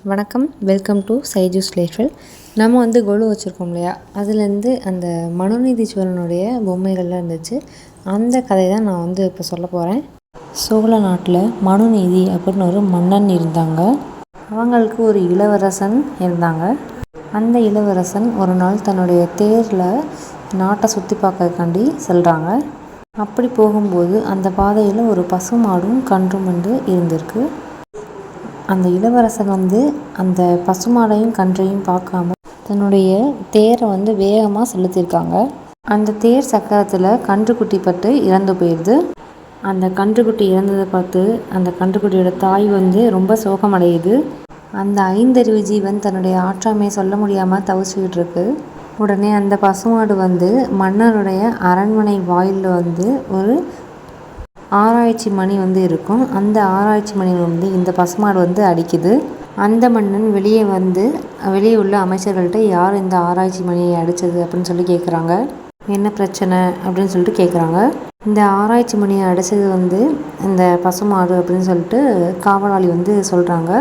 வணக்கம், welcome to சைஜூஸ் lifestyle. நம்ம கொலு வச்சுருக்கோம் இல்லையா, அதுலேருந்து அந்த மனுநீதி சோழனுடைய பொம்மைகள்லாம் இருந்துச்சு. அந்த கதை தான் நான் இப்போ சொல்ல போகிறேன். சோழ நாட்டில் மனுநீதி அப்படின்னு ஒரு மன்னன் இருந்தாங்க. அவங்களுக்கு ஒரு இளவரசன் இருந்தாங்க. அந்த இளவரசன் ஒரு நாள் தன்னுடைய தேரில் நாட்டை சுற்றி பார்க்கறதுக்காண்டி செல்கிறாங்க. அப்படி போகும்போது அந்த பாதையில் ஒரு பசுமாடும் கன்றும் இருந்திருக்கு. அந்த இளவரசன் அந்த பசுமாடையும் கன்றையும் பார்க்காம தன்னுடைய தேரை வேகமாக செலுத்தியிருக்காங்க. அந்த தேர் சக்கரத்தில் கன்றுக்குட்டி பட்டு இறந்து போயிடுது. அந்த கன்றுக்குட்டி இறந்ததை பார்த்து அந்த கன்றுக்குட்டியோட தாய் ரொம்ப சோகமடையுது. அந்த 5 அறிவு ஜீவன் தன்னுடைய ஆற்றாமையை சொல்ல முடியாமல் தவிச்சுக்கிட்டு இருக்கு. உடனே அந்த பசுமாடு மன்னனுடைய அரண்மனை வாயிலில் ஒரு ஆராய்ச்சி மணி இருக்கும். அந்த ஆராய்ச்சி மணி இந்த பசுமாடு அடிக்குது. அந்த மன்னன் வெளியே உள்ள அமைச்சர்கள்ட்ட யார் இந்த ஆராய்ச்சி மணியை அடித்தது அப்படின்னு சொல்லி கேட்குறாங்க. என்ன பிரச்சனை அப்படின்னு சொல்லிட்டு கேட்குறாங்க. இந்த ஆராய்ச்சி மணியை அடித்தது இந்த பசுமாடு அப்படின்னு சொல்லிட்டு காவலாளி சொல்கிறாங்க.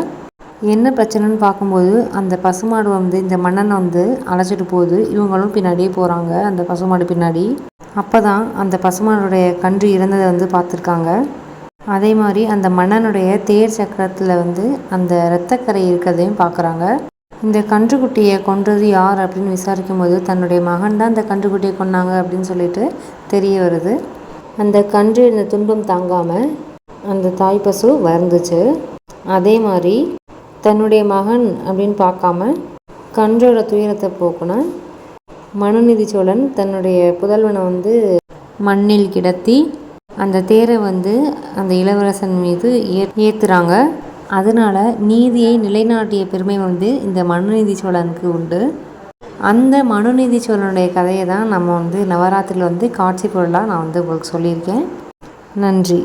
என்ன பிரச்சனைன்னு பார்க்கும்போது அந்த பசுமாடு இந்த மன்னனை அழைச்சிட்டு போகுது. இவங்களும் பின்னாடியே போகிறாங்க அந்த பசுமாடு பின்னாடி. அப்போ தான் அந்த பசுமானுடைய கன்று இறந்ததை பார்த்துருக்காங்க. அதே மாதிரி அந்த மன்னனுடைய தேர் சக்கரத்தில் அந்த இரத்தக்கரை இருக்கிறதையும் பார்க்குறாங்க. இந்த கன்றுக்குட்டியை கொன்றது யார் அப்படின்னு விசாரிக்கும் போது தன்னுடைய மகன் தான் அந்த கன்றுக்குட்டியை கொன்னாங்க அப்படின்னு சொல்லிட்டு தெரிய வருது. அந்த கன்று இந்த துன்பம் தாங்காமல் அந்த தாய் பசு வருந்துச்சு. அதே மாதிரி தன்னுடைய மகன் அப்படின்னு பார்க்காம கன்றோட துயரத்தை போக்குன மனுநீதி சோழன் தன்னுடைய புதல்வனை மண்ணில் கிடத்தி அந்த தேரை அந்த இளவரசன் மீது ஏற்றுறாங்க. அதனால நீதியை நிலைநாட்டிய பெருமை இந்த மனுநீதி சோழனுக்கு உண்டு. அந்த மனுநீதி சோழனுடைய கதையை தான் நம்ம நவராத்திரியில் காட்சி பொருளாக நான் உங்களுக்கு சொல்லியிருக்கேன். நன்றி.